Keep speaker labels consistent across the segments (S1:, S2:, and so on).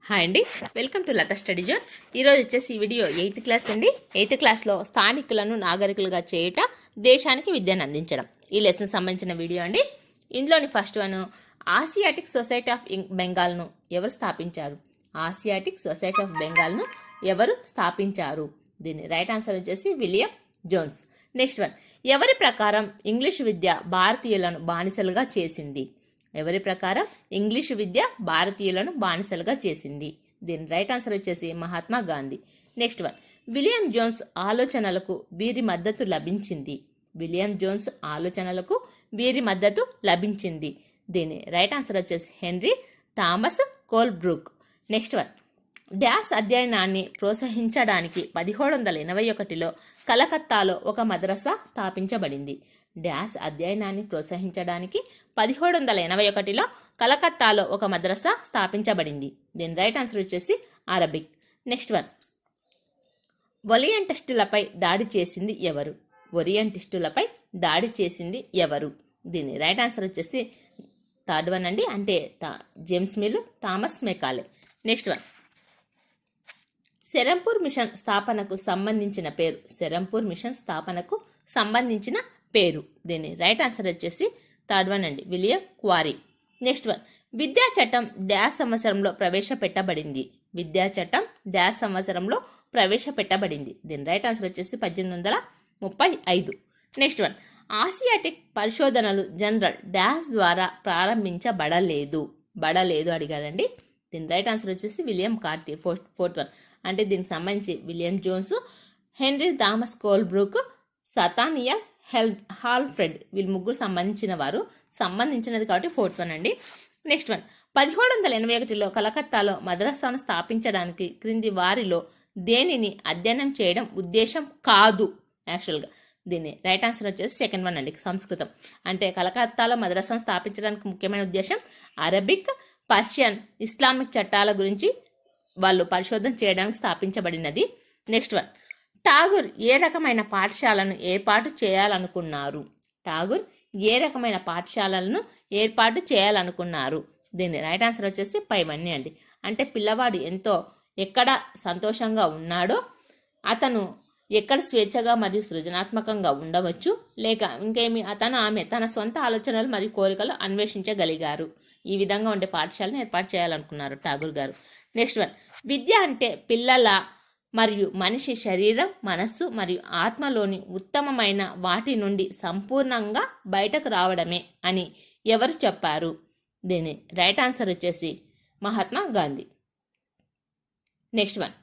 S1: Hi అండి, welcome to Latha study zone. ఈరోజు వచ్చేసి ఈ వీడియో 8th క్లాస్ అండి. 8th క్లాస్లో స్థానికులను నాగరికులుగా చేయుట, దేశానికి విద్యను అందించడం, ఈ లెసన్ సంబంధించిన వీడియో అండి. ఇందులోని first one, Asiatic society of బెంగాల్ను ఎవరు స్థాపించారు? ఆసియాటిక్ సొసైటీ ఆఫ్ బెంగాల్ను ఎవరు స్థాపించారు? దీని రైట్ ఆన్సర్ వచ్చేసి విలియం జోన్స్. నెక్స్ట్ వన్, ఎవరి ప్రకారం ఇంగ్లీష్ విద్య భారతీయులను బానిసలుగా చేసింది? ఎవరి ప్రకారం ఇంగ్లీషు విద్య భారతీయులను బానిసలుగా చేసింది? దీని రైట్ ఆన్సర్ వచ్చేసి Mahatma Gandhi. Next one, William Jones ఆలోచనలకు వీరి మద్దతు లభించింది? విలియం జోన్స్ ఆలోచనలకు వీరి మద్దతు లభించింది. దీని రైట్ ఆన్సర్ వచ్చేసి Henry Thomas Colebrooke. Next one, dash అధ్యయనాన్ని ప్రోత్సహించడానికి 1781లో కలకత్తాలో ఒక మద్రసా స్థాపించబడింది. డ్యాస్ అధ్యయనాన్ని ప్రోత్సహించడానికి 1781లో కలకత్తాలో ఒక మద్రసా స్థాపించబడింది. దీని రైట్ ఆన్సర్ వచ్చేసి అరబిక్. నెక్స్ట్ వన్, ఓరియంటిస్టులపై దాడి చేసింది ఎవరు? ఓరియంటిస్టులపై దాడి చేసింది ఎవరు? దీని రైట్ ఆన్సర్ వచ్చేసి థర్డ్ వన్ అండి, అంటే James Mill, Thomas Macaulay. Next one, Serampore mission స్థాపనకు సంబంధించిన పేరు? సెరంపూర్ మిషన్ స్థాపనకు సంబంధించిన పేరు. దీని రైట్ ఆన్సర్ వచ్చేసి థర్డ్ వన్ అండి, విలియం క్వారీ. నెక్స్ట్ వన్, విద్యా చట్టం డ్యాష్ సంవత్సరంలో ప్రవేశపెట్టబడింది? విద్యా చట్టం డ్యాష్ సంవత్సరంలో ప్రవేశపెట్టబడింది. దీని రైట్ ఆన్సర్ వచ్చేసి 1835. నెక్స్ట్ వన్, ఆసియాటిక్ పరిశోధనలు జనరల్ డ్యాష్ ద్వారా ప్రారంభించబడలేదు అడిగారండి. దీని రైట్ ఆన్సర్ వచ్చేసి విలియం కార్టీ. ఫోర్త్ వన్, అంటే దీనికి సంబంధించి William Jones, Henry Thomas Colebrooke, Nathaniel Halhed, వీళ్ళు ముగ్గురు సంబంధించినది కాబట్టి ఫోర్త్ వన్ అండి. నెక్స్ట్ వన్, 1781లో కలకత్తాలో మద్రసాను స్థాపించడానికి క్రింది వారిలో దేనిని అధ్యయనం చేయడం ఉద్దేశం కాదు? యాక్చువల్గా దీన్ని రైట్ ఆన్సర్ వచ్చేసి సెకండ్ వన్ అండి, సంస్కృతం. అంటే కలకత్తాలో మద్రసాను స్థాపించడానికి ముఖ్యమైన ఉద్దేశం అరబిక్, పర్షియన్, ఇస్లామిక్ చట్టాల గురించి వాళ్ళు పరిశోధన చేయడానికి స్థాపించబడినది. నెక్స్ట్ వన్, ఠాగూర్ ఏ రకమైన పాఠశాలను ఏర్పాటు చేయాలనుకున్నారు? ఠాగూర్ ఏ రకమైన పాఠశాలలను ఏర్పాటు చేయాలనుకున్నారు? దీని రైట్ ఆన్సర్ వచ్చేసి పైవన్నీ అండి. అంటే పిల్లవాడు ఎక్కడ సంతోషంగా ఉన్నాడో, అతను ఎక్కడ స్వేచ్ఛగా మరియు సృజనాత్మకంగా ఉండవచ్చు, లేక ఇంకేమి ఆమె తన సొంత ఆలోచనలు మరియు కోరికలు అన్వేషించగలిగారు, ఈ విధంగా ఉండే పాఠశాలను ఏర్పాటు చేయాలనుకున్నారు ఠాగూర్ గారు. నెక్స్ట్ వన్, విద్య అంటే పిల్లల మరియు మనిషి శరీరం, మనస్సు మరియు ఆత్మలోని ఉత్తమమైన వాటి నుండి సంపూర్ణంగా బయటకు రావడమే అని ఎవరు చెప్పారు? దీని రైట్ ఆన్సర్ వచ్చేసి Mahatma Gandhi. Next one,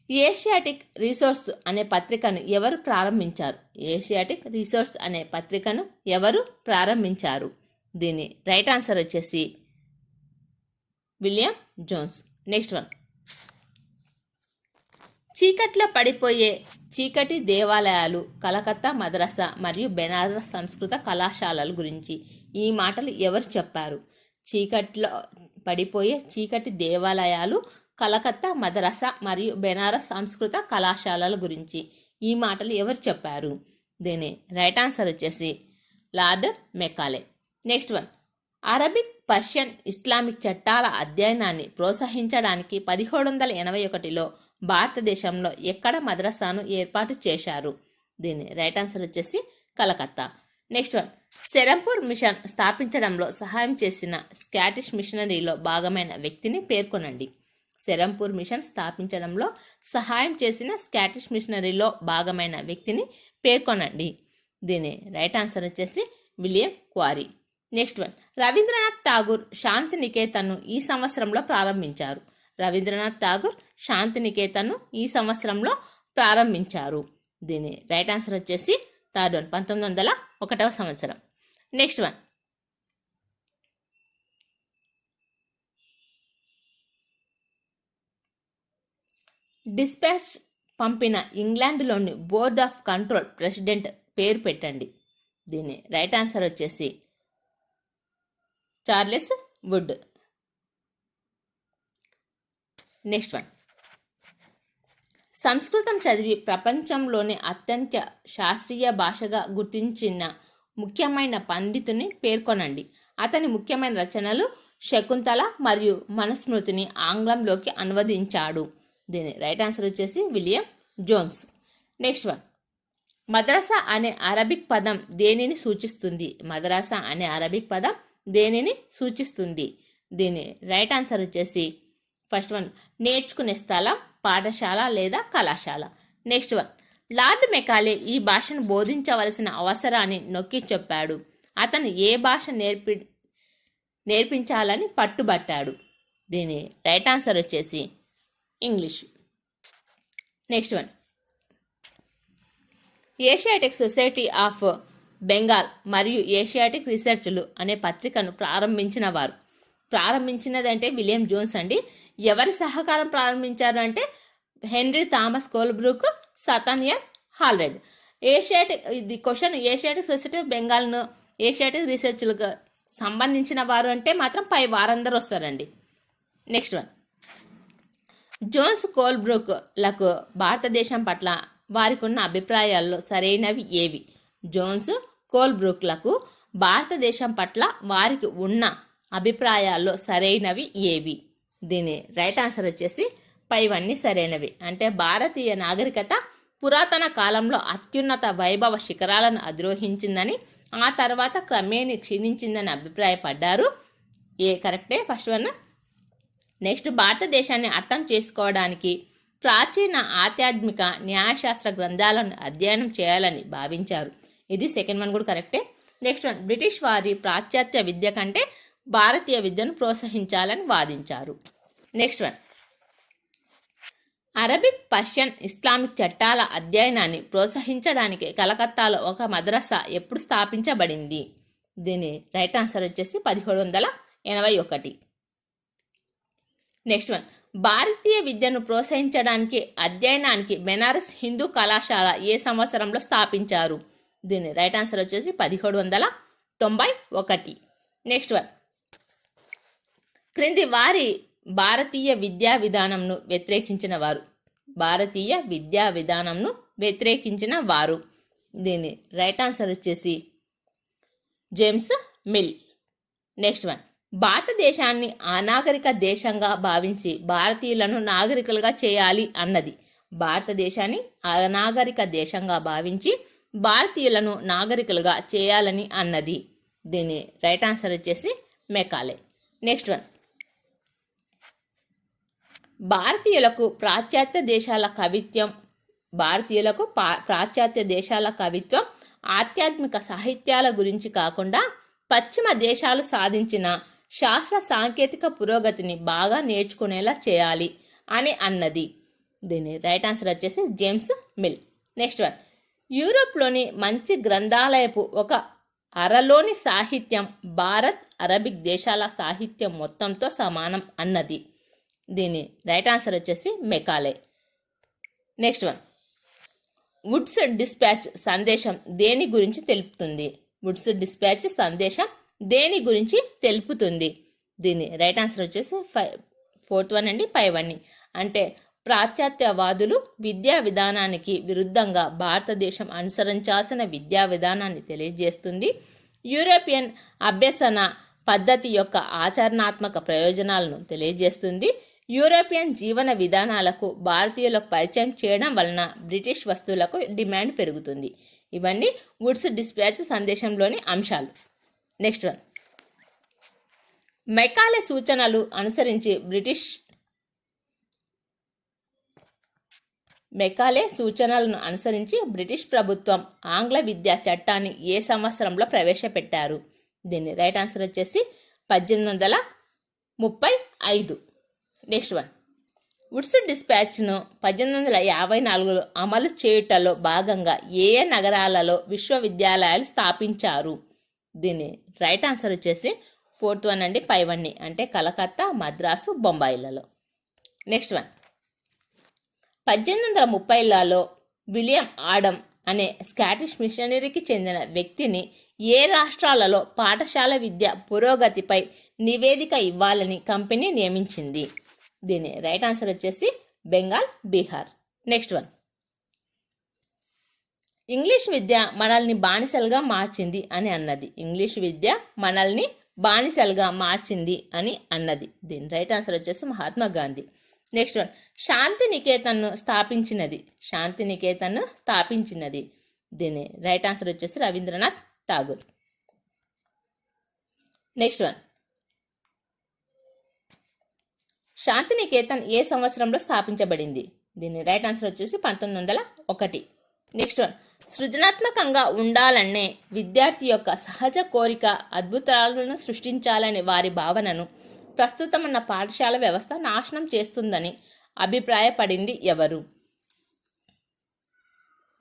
S1: Asiatic resource అనే పత్రికను ఎవరు ప్రారంభించారు? ఏషియాటిక్ రిసోర్స్ అనే పత్రికను ఎవరు ప్రారంభించారు? దీని రైట్ ఆన్సర్ వచ్చేసి విలియం జోన్స్. నెక్స్ట్ వన్, చీకట్లో పడిపోయే చీకటి దేవాలయాలు, కలకత్తా మద్రసా మరియు బెనారస్ సంస్కృత కళాశాలల గురించి ఈ మాటలు ఎవరు చెప్పారు? చీకట్లో పడిపోయే చీకటి దేవాలయాలు, కలకత్తా మద్రసా మరియు బెనారస్ సంస్కృత కళాశాలల గురించి ఈ మాటలు ఎవరు చెప్పారు? దీని రైట్ ఆన్సర్ వచ్చేసి lord Macaulay. Next one, Arabic, Persian, Islamic చట్టాల అధ్యయనాన్ని ప్రోత్సహించడానికి 1781లో భారతదేశంలో ఎక్కడ మద్రసాను ఏర్పాటు చేశారు? దీని రైట్ ఆన్సర్ వచ్చేసి Calcutta. Next one, Serampore mission స్థాపించడంలో సహాయం చేసిన స్కాటిష్ మిషనరీలో భాగమైన వ్యక్తిని పేర్కొనండి. సెరంపూర్ మిషన్ స్థాపించడంలో సహాయం చేసిన స్కాటిష్ మిషనరీలో భాగమైన వ్యక్తిని పేర్కొనండి. దీని రైట్ ఆన్సర్ వచ్చేసి William quarry. Next one, Rabindranath Tagore శాంతి నికేతన్ను ఈ సంవత్సరంలో ప్రారంభించారు. రవీంద్రనాథ్ ఠాగూర్ శాంతి నికేతన్ను ఈ సంవత్సరంలో ప్రారంభించారు. దీని రైట్ ఆన్సర్ వచ్చేసి థర్డ్ వన్, 1901వ సంవత్సరం. నెక్స్ట్ వన్, డిస్పాచ్ పంపిన ఇంగ్లాండ్లోని బోర్డ్ ఆఫ్ కంట్రోల్ ప్రెసిడెంట్ పేరు పెట్టండి. దీని రైట్ ఆన్సర్ వచ్చేసి చార్లెస్ వుడ్. నెక్స్ట్ వన్, సంస్కృతం చదివి ప్రపంచంలోనే అత్యంత శాస్త్రీయ భాషగా గుర్తించిన ముఖ్యమైన పండితుని పేర్కొనండి. అతని ముఖ్యమైన రచనలు శకుంతల మరియు మనుస్మృతిని ఆంగ్లంలోకి అనువదించాడు. దీని రైట్ ఆన్సర్ వచ్చేసి విలియం జోన్స్. నెక్స్ట్ వన్, మద్రసా అనే అరబిక్ పదం దేనిని సూచిస్తుంది? మద్రసా అనే అరబిక్ పదం దేనిని సూచిస్తుంది? దీని రైట్ ఆన్సర్ వచ్చేసి ఫస్ట్ వన్, నేర్చుకునే స్థలం, పాఠశాల లేదా కళాశాల. నెక్స్ట్ వన్, లార్డ్ మెకాలే ఈ భాషను బోధించవలసిన అవసరాన్ని నొక్కి చెప్పాడు. అతను ఏ భాష నేర్పించాలని పట్టుబట్టాడు? దీని రైట్ ఆన్సర్ వచ్చేసి English. Next one, Asiatic society of Bengal మరియు ఏషియాటిక్ రీసెర్చ్లు అనే పత్రికను ప్రారంభించినదంటే విలియం జోన్స్ అండి. ఎవరి సహకారం ప్రారంభించారు అంటే Henry Thomas Colebrooke, Nathaniel Halhed. ఇది క్వశ్చన్, ఏషియాటిక్ సొసైటీ ఆఫ్ బెంగాల్ను ఏషియాటిక్ రీసెర్చ్లకు సంబంధించిన వారు అంటే మాత్రం పై వారందరూ వస్తారండి. నెక్స్ట్ వన్, జోన్స్ కోల్బ్రూక్లకు భారతదేశం పట్ల వారికి ఉన్న అభిప్రాయాల్లో సరైనవి ఏవి? జోన్స్ కోల్బ్రూక్లకు భారతదేశం పట్ల వారికి ఉన్న అభిప్రాయాల్లో సరైనవి ఏవి? దీని రైట్ ఆన్సర్ వచ్చేసి పైవన్నీ సరైనవి. అంటే భారతీయ నాగరికత పురాతన కాలంలో అత్యున్నత వైభవ శిఖరాలను అధిరోహించిందని, ఆ తర్వాత క్రమేణీ క్షీణించిందని అభిప్రాయపడ్డారు. కరెక్టే ఫస్ట్ వన్. నెక్స్ట్, భారతదేశాన్ని అర్థం చేసుకోవడానికి ప్రాచీన ఆధ్యాత్మిక న్యాయశాస్త్ర గ్రంథాలను అధ్యయనం చేయాలని భావించారు. ఇది సెకండ్ వన్ కూడా కరెక్టే. నెక్స్ట్ వన్, బ్రిటిష్ వారి పాశ్చాత్య విద్య కంటే భారతీయ విద్యను ప్రోత్సహించాలని వాదించారు. Next one, Arabic, Persian, Islamic చట్టాల అధ్యయనాన్ని ప్రోత్సహించడానికి కలకత్తాలో ఒక మద్రసా ఎప్పుడు స్థాపించబడింది? దీని రైట్ ఆన్సర్ వచ్చేసి 1781. నెక్స్ట్ వన్, భారతీయ విద్యను ప్రోత్సహించడానికి అధ్యయనానికి బెనారస్ హిందూ కళాశాల ఏ సంవత్సరంలో స్థాపించారు? దీని రైట్ ఆన్సర్ వచ్చేసి 1791. నెక్స్ట్ వన్, క్రింది వారి భారతీయ విద్యా విధానంను వ్యతిరేకించిన వారు? భారతీయ విద్యా విధానంను వ్యతిరేకించిన వారు. దీని రైట్ ఆన్సర్ వచ్చేసి జేమ్స్ మిల్. నెక్స్ట్ వన్, భారతదేశాన్ని అనాగరిక దేశంగా భావించి భారతీయులను నాగరికులుగా చేయాలి అన్నది? భారతదేశాన్ని అనాగరిక దేశంగా భావించి భారతీయులను నాగరికులుగా చేయాలని అన్నది. దీని రైట్ ఆన్సర్ వచ్చేసి మెకాలే. నెక్స్ట్ వన్, భారతీయులకు పాశ్చాత్య దేశాల కవిత్వం ఆధ్యాత్మిక సాహిత్యాల గురించి కాకుండా పశ్చిమ దేశాలు సాధించిన శాస్త్ర సాంకేతిక పురోగతిని బాగా నేర్చుకునేలా చేయాలి అని అన్నది. దీని రైట్ ఆన్సర్ వచ్చేసి జేమ్స్ మిల్. నెక్స్ట్ వన్, యూరోప్లోని మంచి గ్రంథాలయపు ఒక అరలోని సాహిత్యం భారత్, అరబిక్ దేశాల సాహిత్యం మొత్తంతో సమానం అన్నది. దీని రైట్ ఆన్సర్ వచ్చేసి Macaulay. Next one, Woods dispatch సందేశం దేని గురించి తెలుపుతుంది? వుడ్స్ డిస్పాచ్ సందేశం దేని గురించి తెలుపుతుంది? దీని రైట్ ఆన్సర్ వచ్చేసి 4th వన్ అండి, 5 అంటే పాశ్చాత్యవాదులు విద్యా విధానానికి విరుద్ధంగా భారతదేశం అనుసరించాల్సిన విద్యా విధానాన్ని తెలియజేస్తుంది. యూరోపియన్ అభ్యసన పద్ధతి యొక్క ఆచరణాత్మక ప్రయోజనాలను తెలియజేస్తుంది. యూరోపియన్ జీవన విధానాలకు భారతీయులకు పరిచయం చేయడం వలన బ్రిటిష్ వస్తువులకు డిమాండ్ పెరుగుతుంది. ఇవన్నీ వుడ్స్ డిస్పాచ్ సందేశంలోని అంశాలు. నెక్స్ట్ వన్, మెకాలే సూచనలు అనుసరించి బ్రిటిష్ ప్రభుత్వం ఆంగ్ల విద్యా చట్టాన్ని ఏ సంవత్సరంలో ప్రవేశపెట్టారు? దీన్ని రైట్ ఆన్సర్ వచ్చేసి 1835. నెక్స్ట్ వన్, వుడ్స్ డిస్పాచ్ను 1854లో అమలు చేయుటలో భాగంగా ఏ నగరాలలో విశ్వవిద్యాలయాలు స్థాపించారు? దీని రైట్ ఆన్సర్ వచ్చేసి 4th వన్ అండి, 5 అంటే కలకత్తా, మద్రాసు, బొంబాయిలలో. నెక్స్ట్ వన్, 1830లలో విలియం ఆడమ్ అనే స్కాటిష్ మిషనరీకి చెందిన వ్యక్తిని ఏ రాష్ట్రాలలో పాఠశాల విద్య పురోగతిపై నివేదిక ఇవ్వాలని కంపెనీ నియమించింది? దీని రైట్ ఆన్సర్ వచ్చేసి Bengal, Bihar. Next one, English విద్య మనల్ని బానిసలుగా మార్చింది అని అన్నది. ఇంగ్లీష్ విద్య మనల్ని బానిసలుగా మార్చింది అని అన్నది. దీని రైట్ ఆన్సర్ వచ్చేసి మహాత్మా గాంధీ. నెక్స్ట్ వన్, శాంతినికేతన్ను స్థాపించినది. దీని రైట్ ఆన్సర్ వచ్చేసి రవీంద్రనాథ్ ఠాగూర్. నెక్స్ట్ వన్, శాంతినికేతన్ ఏ సంవత్సరంలో స్థాపించబడింది? దీని రైట్ ఆన్సర్ వచ్చేసి 1901. నెక్స్ట్ వన్, సృజనాత్మకంగా ఉండాలనే విద్యార్థి యొక్క సహజ కోరిక అద్భుతాలను సృష్టించాలనే వారి భావనను ప్రస్తుతం ఉన్న పాఠశాల వ్యవస్థ నాశనం చేస్తుందని అభిప్రాయపడింది ఎవరు?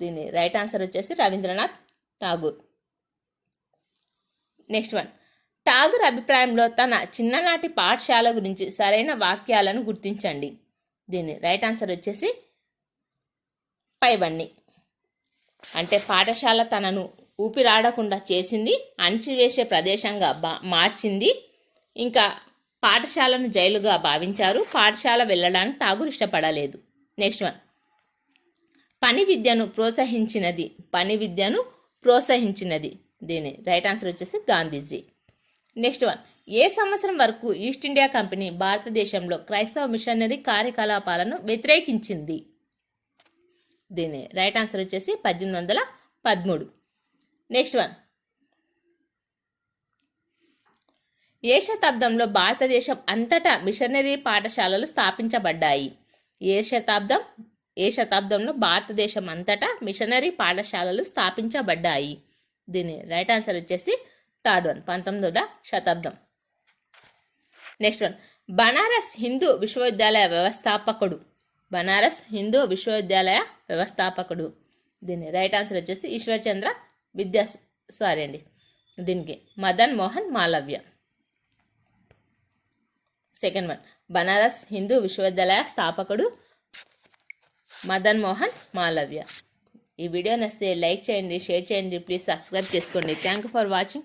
S1: దీని రైట్ ఆన్సర్ వచ్చేసి రవీంద్రనాథ్ ఠాగూర్. నెక్స్ట్ వన్, ఠాగూర్ అభిప్రాయంలో తన చిన్ననాటి పాఠశాల గురించి సరైన వాక్యాలను గుర్తించండి. దీని రైట్ ఆన్సర్ వచ్చేసి పైవన్నీ. అంటే పాఠశాల తనను ఊపిరాడకుండా చేసింది, అణిచివేసే ప్రదేశంగా మార్చింది, ఇంకా పాఠశాలను జైలుగా భావించారు, పాఠశాల వెళ్ళడానికి ఠాగూర్ ఇష్టపడలేదు. నెక్స్ట్ వన్, పని విద్యను ప్రోత్సహించినది. దీని రైట్ ఆన్సర్ వచ్చేసి గాంధీజీ. నెక్స్ట్ వన్, ఏ సంవత్సరం వరకు ఈస్ట్ ఇండియా కంపెనీ భారతదేశంలో క్రైస్తవ మిషనరీ కార్యకలాపాలను వ్యతిరేకించింది? దీని రైట్ ఆన్సర్ వచ్చేసి 1813. నెక్స్ట్ వన్, ఏ శతాబ్దంలో భారతదేశం అంతటా మిషనరీ పాఠశాలలు స్థాపించబడ్డాయి? ఏ శతాబ్దంలో భారతదేశం అంతటా మిషనరీ పాఠశాలలు స్థాపించబడ్డాయి? దీని రైట్ ఆన్సర్ వచ్చేసి థర్డ్ వన్, 19వ శతాబ్దం. నెక్స్ట్ వన్, బనారస్ హిందూ విశ్వవిద్యాలయ వ్యవస్థాపకుడు. దీని రైట్ ఆన్సర్ వచ్చేసి ఈశ్వర్చంద్ర దీనికి మదన్ మోహన్ మాలవ్య. సెకండ్ వన్, బనారస్ హిందూ విశ్వవిద్యాలయ స్థాపకుడు మదన్ మోహన్ మాలవ్య. ఈ వీడియో నచ్చితే లైక్ చేయండి, షేర్ చేయండి, ప్లీజ్ సబ్స్క్రైబ్ చేసుకోండి. Thank you for watching.